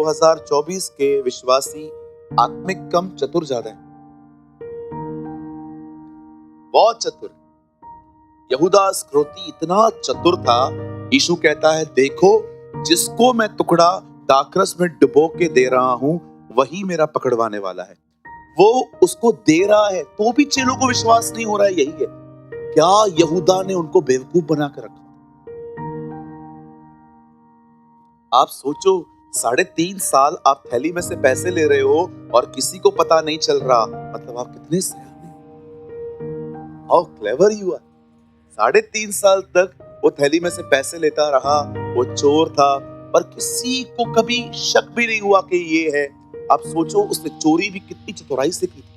2024 के विश्वासी आत्मिक कम चतुर ज्यादा है, बहुत चतुर। यहूदा इस्करियोती इतना चतुर था, यीशु कहता है देखो जिसको मैं टुकड़ा दाखरस में डुबो के दे रहा हूं वही मेरा पकड़वाने वाला है। वो उसको दे रहा है तो भी चेलों को विश्वास नहीं हो रहा है। यही है, क्या यहूदा ने उनको बेवकूफ बना कर रखा। आप सोचो 3.5 साल आप थैली में से पैसे ले रहे हो और किसी को पता नहीं चल रहा, मतलब आप कितने सयाने, हाउ क्लेवर यू आर। 3.5 साल तक वो थैली में से पैसे लेता रहा, वो चोर था, पर किसी को कभी शक भी नहीं हुआ कि ये है। आप सोचो उसने चोरी भी कितनी चतुराई से की थी।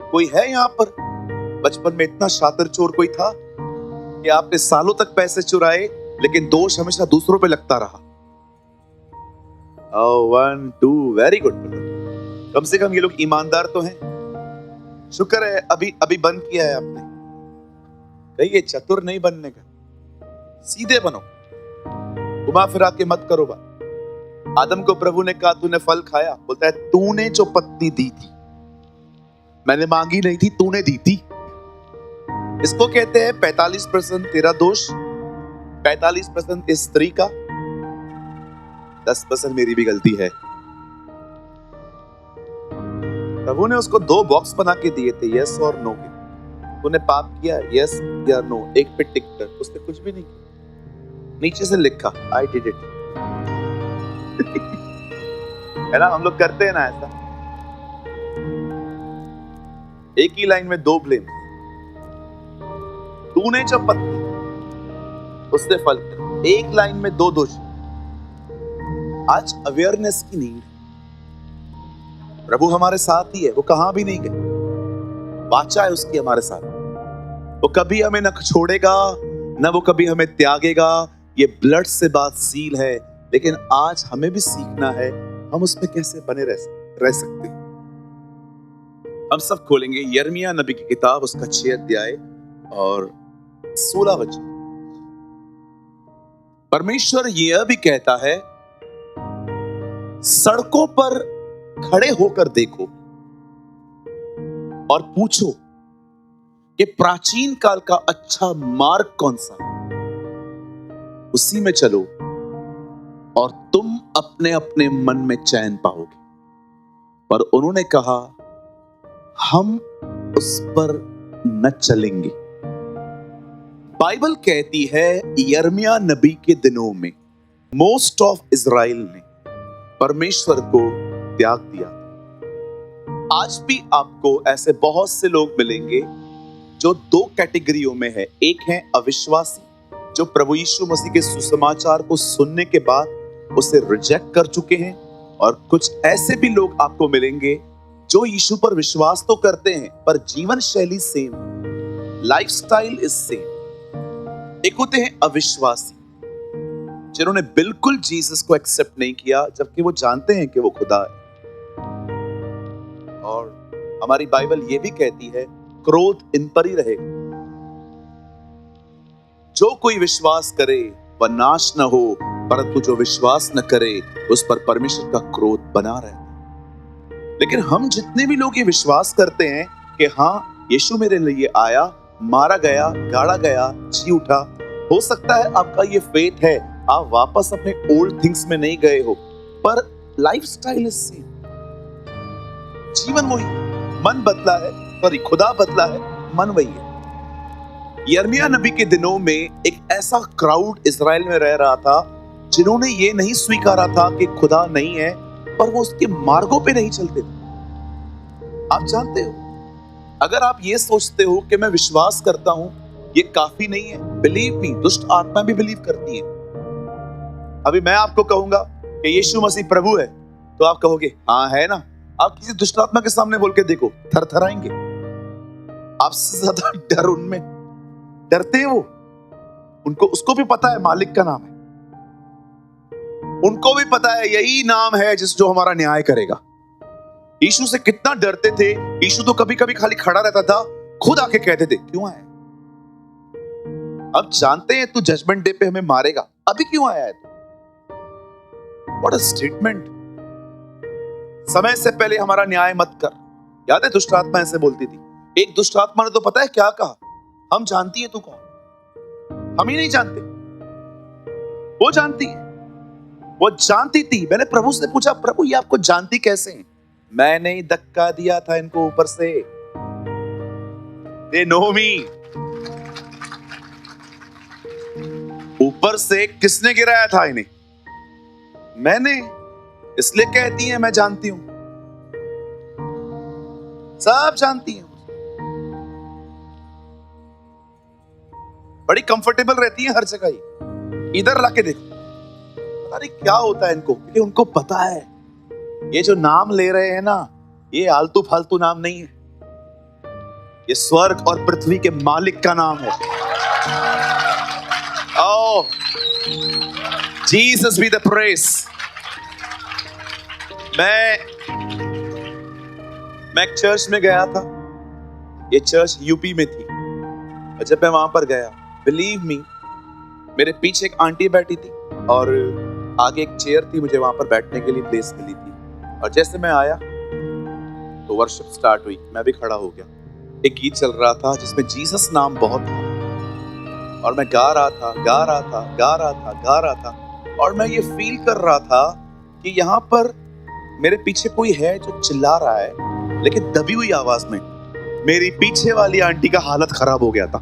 कोई है यहाँ पर बचपन में इतना शातिर चोर कोई था कि आपने सालों तक पैसे चुराए लेकिन दोष हमेशा दूसरों पे लगता रहा? 1 2 वेरी गुड। कम से कम ये लोग ईमानदार तो हैं। शुक्र है अभी बंद किया है आपने। कहिए चतुर नहीं बनने का, सीधे बनो, घुमा फिरा के मत करो बात। आदम को प्रभु ने कहा तूने फल खाया, बोलता है तूने जो पत्नी दी थी, मैंने मांगी नहीं थी, तूने दी थी। इसको कहते हैं 45% तेरा दोष, 45% इस स्त्री का, 10% मेरी भी गलती है। प्रभु ने उसको 2 बॉक्स बना के दिए थे, यस और नो के। तूने पाप किया, यस या नो, एक पे टिक कर। उसने कुछ भी नहीं किया, नीचे से लिखा आई डिड इट। है ना, हम लोग करते हैं ना ऐसा, एक ही लाइन में 2 ब्लेम। तूने जो पत्नी, उससे फल किया, एक लाइन में 2 दोष। आज अवेयरनेस की नीड। प्रभु हमारे साथ ही है, वो कहां भी नहीं गए। वाचा है उसकी हमारे साथ, वो कभी हमें न छोड़ेगा, न वो कभी हमें त्यागेगा। ये ब्लड से बात सील है, लेकिन आज हमें भी सीखना है हम उसमें कैसे बने रह सकते हैं। हम सब खोलेंगे यिर्मयाह नबी की किताब, उसका 6 अध्याय और 16 वचन। परमेश्वर यह भी कहता है सड़कों पर खड़े होकर देखो और पूछो कि प्राचीन काल का अच्छा मार्ग कौन सा, उसी में चलो और तुम अपने अपने मन में चैन पाओगे। पर उन्होंने कहा हम उस पर न चलेंगे। बाइबल कहती है यिर्मयाह नबी के दिनों में मोस्ट ऑफ इज़राइल ने परमेश्वर को त्याग दिया। आज भी आपको ऐसे बहुत से लोग मिलेंगे जो 2 कैटेगरियों में है। एक है अविश्वासी, जो प्रभु यीशु मसीह के सुसमाचार को सुनने के बाद उसे रिजेक्ट कर चुके हैं, और कुछ ऐसे भी लोग आपको मिलेंगे जो यीशु पर विश्वास तो करते हैं पर जीवन शैली सेम, लाइफस्टाइल इज सेम। एक होते हैं अविश्वासी, जिन्होंने बिल्कुल जीसस को एक्सेप्ट नहीं किया जबकि वो जानते हैं कि वो खुदा है। और हमारी बाइबल ये भी कहती है क्रोध इन पर ही रहेगा। जो कोई विश्वास करे वह नाश न हो, परंतु जो विश्वास न करे उस पर परमेश्वर का क्रोध बना रहता है। लेकिन हम जितने भी लोग ये विश्वास करते हैं कि हाँ यीशु मेरे लिए आया, मारा गया, गाड़ा गया, जी उठा, हो सकता है आपका ये फेथ है, आप वापस अपने ओल्ड थिंग्स में नहीं गए हो, पर लाइफस्टाइल इज सेम, जीवन वही, मन बदला है, सॉरी खुदा बदला है, मन वही है। यिर्मयाह नबी के दिनों में एक ऐसा क्राउड इज़राइल में रह रहा था जिन्होंने ये नहीं स्वीकारा था कि खुदा नहीं है, पर वो उसके मार्गों पे नहीं चलते थे। आप जानते हो, अगर आप ये सोचते हो कि मैं विश्वास करता हूं ये काफी नहीं है, बिलीव मी, दुष्ट आत्मा भी बिलीव करती है। अभी मैं आपको कहूंगा कि यीशु मसीह प्रभु है, तो आप कहोगे हाँ है ना। आप किसी दुष्ट आत्मा के सामने बोल के देखो, थरथराएंगे। आपसे ज्यादा डर उनमें, डरते हैं वो, उनको उसको भी पता है मालिक का नाम है, उनको भी पता है यही नाम है जो हमारा न्याय करेगा। यीशु से कितना डरते थे। यीशु तो कभी कभी खाली खड़ा रहता था, खुद आके कहते थे क्यों आया। अब जानते हैं तू जजमेंट डे पे हमें मारेगा, अभी क्यों आया है तू? What a statement. समय से पहले हमारा न्याय मत कर। याद है दुष्ट आत्मा ऐसे बोलती थी। एक दुष्ट आत्मा ने तो पता है क्या कहा, हम जानती है तू कौन। हम ही नहीं जानते, वो जानती है, वो जानती थी। मैंने प्रभु से पूछा, प्रभु ये आपको जानती कैसे हैं? मैंने ही धक्का दिया था इनको ऊपर से। They know me। ऊपर से किसने गिराया था इन्हें? मैंने। इसलिए कहती हैं मैं जानती हूं, सब जानती हैं। बड़ी कंफर्टेबल रहती है हर जगह ही। इधर लाके देखो, पता नहीं क्या होता है इनको, क्योंकि उनको पता है ये जो नाम ले रहे हैं ना, ये आलतू फालतू नाम नहीं है, ये स्वर्ग और पृथ्वी के मालिक का नाम है। ओह, जीसस बी द प्रेज। मैं एक चर्च में गया था, ये चर्च यूपी में थी, और जब मैं वहां पर गया, बिलीव मी, मेरे पीछे एक आंटी बैठी थी और आगे एक चेयर थी, मुझे वहां पर बैठने के लिए प्लेस मिली थी। और जैसे मैं आया तो वर्शिप स्टार्ट हुई, मैं भी खड़ा हो गया। एक गीत चल रहा था जिसमें जीसस नाम बहुत था, और मैं गा रहा था, और मैं ये फील कर रहा था कि यहाँ पर मेरे पीछे कोई है जो चिल्ला रहा है, लेकिन दबी हुई आवाज में। मेरी पीछे वाली आंटी का हालत खराब हो गया था।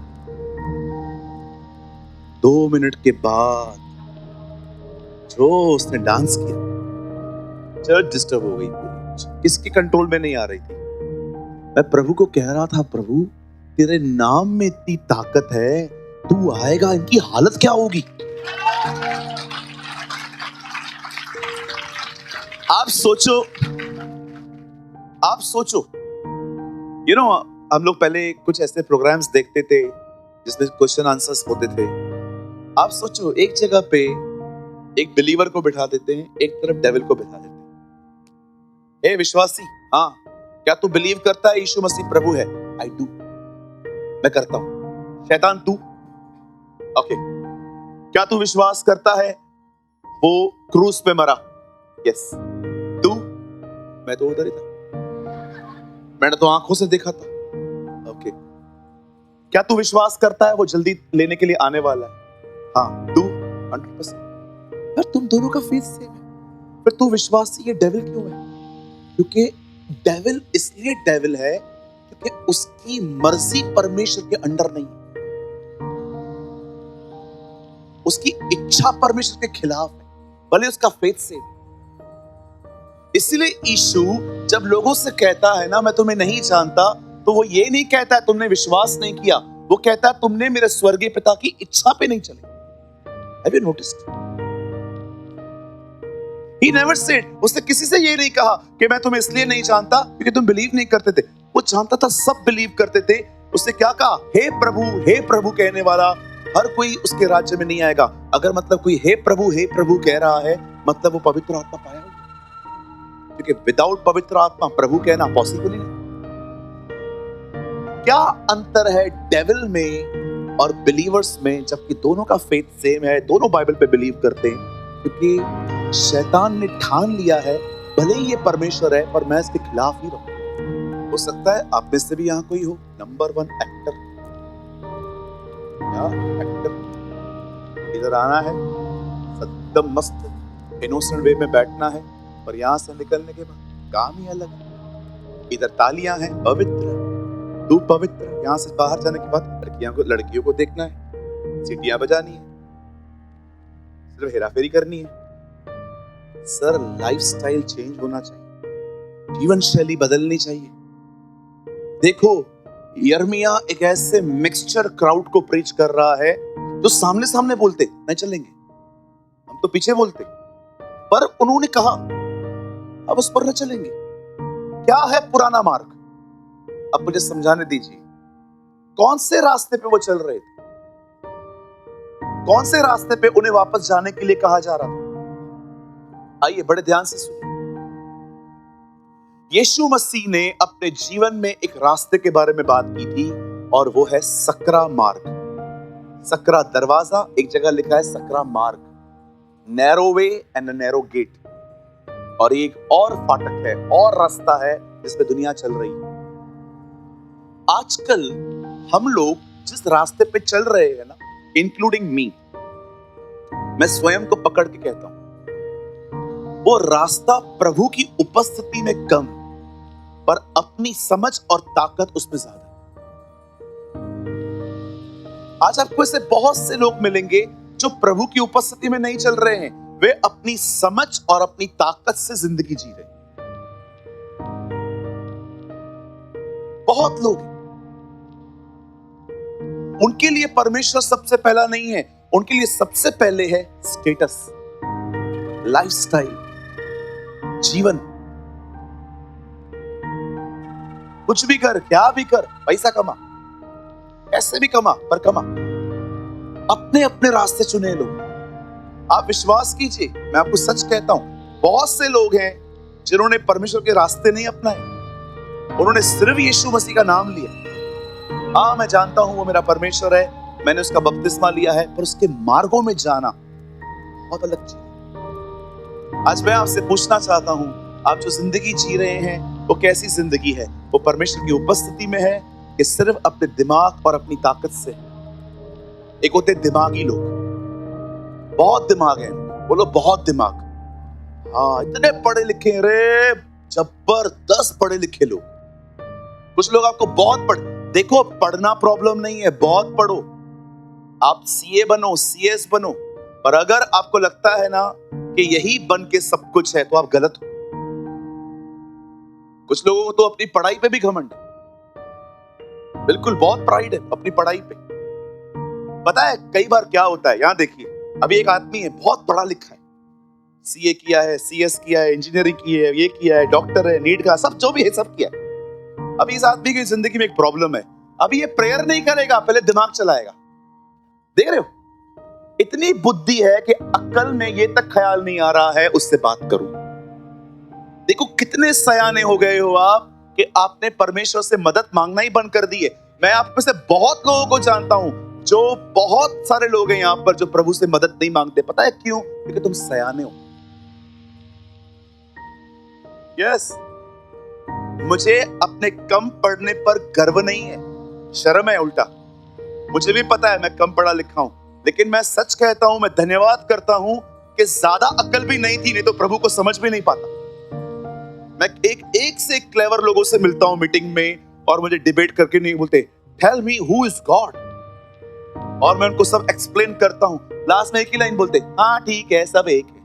2 मिनट के बाद जो उसने डांस किया, चर्च डिस्टर्ब हो गई पूरी, किसके कंट्रोल में नहीं आ रही थी। मैं प्रभु को कह रहा था, प्रभु तेरे नाम में इतनी ताकत है, तू आएगा, इनकी हालत क्या होगी। आप सोचो, यू नो, हम लोग पहले कुछ ऐसे प्रोग्राम्स देखते थे जिसमें क्वेश्चन आंसर्स होते थे। आप सोचो, एक जगह पे एक बिलीवर को बिठा देते हैं, एक तरफ डेविल को बिठा देते हैं। ए विश्वासी, हाँ, क्या तू बिलीव करता है यीशु मसीह प्रभु है? आई डू, मैं करता हूं। शैतान तू? ओके। क्या तू विश्वास करता है वो क्रूस पे मरा? यस। तू? मैं तो उधर ही था, मैंने तो आंखों से देखा था। ओके। क्या तू विश्वास करता है वो जल्दी लेने के लिए आने वाला है? हाँ। तू? 100%। पर तुम दोनों का फेथ सेम है, फिर तू विश्वासी, ये डेविल क्यों है? क्योंकि डेविल इसलिए डेविल है क्योंकि उसकी मर्जी परमेश्वर के अंडर नहीं है, उसकी इच्छा परमेश्वर के खिलाफ है, भले उसका फेथ सेम। इसलिए यीशु जब लोगों से कहता है ना, मैं तुम्हें नहीं जानता, तो वो ये नहीं कहता है तुमने विश्वास नहीं किया, वो कहता है तुमने मेरे स्वर्गीय पिता की इच्छा पे नहीं चले। Have you noticed? He never said, उसने किसी से ये नहीं कहा कि मैं तुम्हें इसलिए नहीं जानता क्योंकि तुम बिलीव नहीं करते थे। वो जानता था सब बिलीव करते थे। उसने क्या कहा? हे प्रभु कहने वाला हर कोई उसके राज्य में नहीं आएगा। अगर मतलब कोई हे प्रभु कह रहा है, मतलब वो पवित्र आत्मा पाया होगा, क्योंकि विदाउट पवित्र आत्मा प्रभु कहना पॉसिबल ही नहीं। क्या अंतर है डेविल में और बिलीवर्स में, जबकि दोनों का फेथ सेम है, दोनों बाइबल पे बिलीव करते हैं? क्योंकि शैतान ने ठान लिया है, भले ही ये परमेश्वर है पर मैं इसके खिलाफ ही रहूं। हो सकता है आप में से भी यहां कोई हो नंबर 1 एक्टर, या एक्टर इधर आना है, एकदम मस्त इनोसेंट वे में बैठना है, पर यहां से निकलने के बाद काम ही अलग है। इधर तालियां हैं, पवित्र, तू पवित्र, यहां से बाहर जाने के बाद लड़कियों को देखना है, सीटियां बजानी है, सिर्फ हेराफेरी करनी है। सर, लाइफस्टाइल चेंज होना चाहिए, जीवन शैली बदलनी चाहिए। देखो, यिर्मयाह एक ऐसे मिक्सचर क्राउड को प्रीच कर रहा है जो सामने सामने बोलते नहीं चलेंगे, हम तो पीछे बोलते, पर उन्होंने कहा अब उस पर न चलेंगे। क्या है पुराना मार्ग? अब मुझे समझाने दीजिए, कौन से रास्ते पे वो चल रहे थे? कौन से रास्ते पे उन्हें वापस जाने के लिए कहा जा रहा था? आइए बड़े ध्यान से सुनिए। यीशु मसीह ने अपने जीवन में एक रास्ते के बारे में बात की थी, और वो है सकरा मार्ग। सकरा दरवाजा, एक जगह लिखा है सकरा मार्ग, narrow way and narrow gate. और एक और फाटक है और रास्ता है जिसपे दुनिया चल रही है। आजकल हम लोग जिस रास्ते पे चल रहे हैं ना, इंक्लूडिंग मी, मैं स्वयं को पकड़ के कहता हूं, वो रास्ता प्रभु की उपस्थिति में कम, पर अपनी समझ और ताकत उसमें ज्यादा। आज आपको ऐसे बहुत से लोग मिलेंगे जो प्रभु की उपस्थिति में नहीं चल रहे हैं, वे अपनी समझ और अपनी ताकत से जिंदगी जी रहे हैं। बहुत लोग हैं। उनके लिए परमेश्वर सबसे पहला नहीं है, उनके लिए सबसे पहले है स्टेटस, लाइफस्टाइल, जीवन। कुछ भी कर, क्या भी कर, पैसा कमा, ऐसे भी कमा, पर कमा। अपने अपने रास्ते चुने लो। आप विश्वास कीजिए, मैं आपको सच कहता हूं, बहुत से लोग हैं जिन्होंने परमेश्वर के रास्ते नहीं अपनाए, उन्होंने सिर्फ यीशु मसीह का नाम लिया। हाँ, मैं जानता हूं वो मेरा परमेश्वर है, मैंने उसका बपतिस्मा लिया है, पर उसके मार्गों में जाना बहुत अलग चीज। आज मैं आपसे पूछना चाहता हूं, आप जो जिंदगी जी रहे हैं वो कैसी जिंदगी है? वो परमेश्वर की उपस्थिति में है कि सिर्फ अपने दिमाग और अपनी ताकत से? एक होते दिमागी लोग, बहुत दिमाग है वो लोग, बहुत दिमाग। हाँ, इतने पढ़े लिखे रे, जबरदस्त पढ़े लिखे लोग। कुछ लोग आपको बहुत देखो, पढ़ना प्रॉब्लम नहीं है, बहुत पढ़ो, आप सीए बनो, सीएस बनो, पर अगर आपको लगता है ना कि यही बन के सब कुछ है, तो आप गलत हो। कुछ लोगों को तो अपनी पढ़ाई पे भी घमंड है, बिल्कुल, बहुत प्राइड है अपनी पढ़ाई पे। पता है कई बार क्या होता है? यहां देखिए, अभी एक आदमी है, बहुत पढ़ा लिखा है, सीए किया है, सीएस किया है, इंजीनियरिंग की है, ये किया है, डॉक्टर है, नीट का, सब जो भी है सब किया है। अभी इस आदमी की जिंदगी में एक प्रॉब्लम है, अभी ये प्रेयर नहीं करेगा, पहले दिमाग चलाएगा। देख रहे हो, इतनी बुद्धि है कि अक्ल में ये तक ख्याल नहीं आ रहा है उससे बात करूं। देखो कितने सयाने हो गए हो आप कि आपने परमेश्वर से मदद मांगना ही बंद कर दी है। मैं आप में से बहुत लोगों को जानता हूं, जो बहुत सारे लोग हैं यहां पर जो प्रभु से मदद नहीं मांगते। पता है क्यों? क्योंकि तुम सयाने हो। यस, मुझे अपने कम पढ़ने पर गर्व नहीं है, शर्म है उल्टा। मुझे भी पता है मैं कम पढ़ा लिखा हूं, लेकिन मैं सच कहता हूं, मैं धन्यवाद करता हूं कि ज्यादा अक्ल भी नहीं थी, नहीं तो प्रभु को समझ भी नहीं पाता। मैं एक से एक क्लेवर लोगों से मिलता हूं मीटिंग में, और मुझे डिबेट करके नहीं बोलते tell me who is God, और मैं उनको सब एक्सप्लेन करता हूं। लास्ट में एक ही लाइन बोलते, हाँ ठीक है, सब एक है।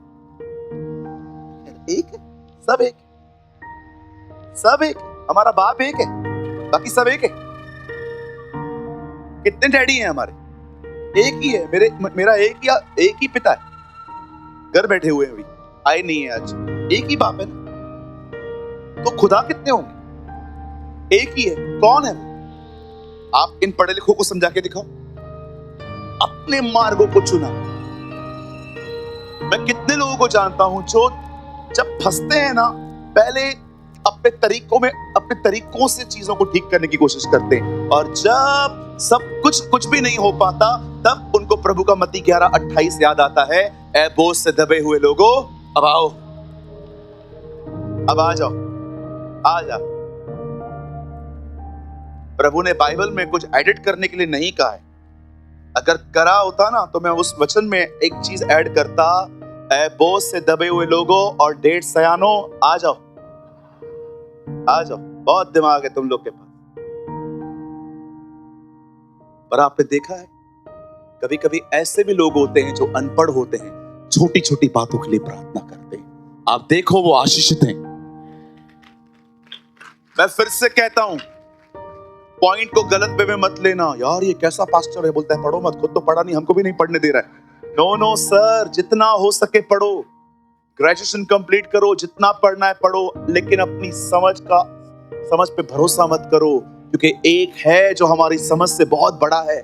एक है, सब एक है, सब एक, हमारा बाप एक है, बाकी सब एक है। कितने डैडी हैं हमारे? एक ही है, मेरा एक ही पिता है, घर बैठे हुए हैं, अभी आए नहीं है आज। एक ही बाप है ना, तो खुदा कितने होंगे? एक ही है। कौन है? आप इन पढ़े लिखों को समझा के दिखाओ। अपने मार्गों को चुना। मैं कितने लोगों को जानता हूं जो जब फंसते हैं ना, पहले अपने तरीकों से चीजों को ठीक करने की कोशिश करते हैं, और जब सब कुछ भी नहीं हो पाता, तब उनको प्रभु का मत्ती 11:28 याद आता है, ऐ बोझ से दबे हुए लोगों, अब आओ, अब आ जाओ, आ जा। प्रभु ने बाइबल में कुछ एडिट करने के लिए नहीं कहा है। अगर करा होता ना, तो मैं उस वचन में एक चीज ऐड करता, ऐ बोझ से दबे हुए लोगों और डेढ़ सयानों, आ जाओ, आ जाओ। बहुत दिमाग है तुम लोग के पास। पर आपने देखा है, कभी कभी ऐसे भी लोग होते हैं जो अनपढ़ होते हैं, छोटी छोटी बातों के लिए प्रार्थना करते हैं। आप देखो वो आशीषित हैं। मैं फिर से कहता हूं, पॉइंट को गलत वे में मत लेना। यार ये कैसा पास्टर है, बोलता है पढ़ो मत, खुद तो पढ़ा नहीं, हमको भी नहीं पढ़ने दे रहा है। नो नो सर, जितना हो सके पढ़ो, ग्रेजुएशन कंप्लीट करो, जितना पढ़ना है पढ़ो, लेकिन अपनी समझ पे भरोसा मत करो, क्योंकि एक है जो हमारी समझ से बहुत बड़ा है।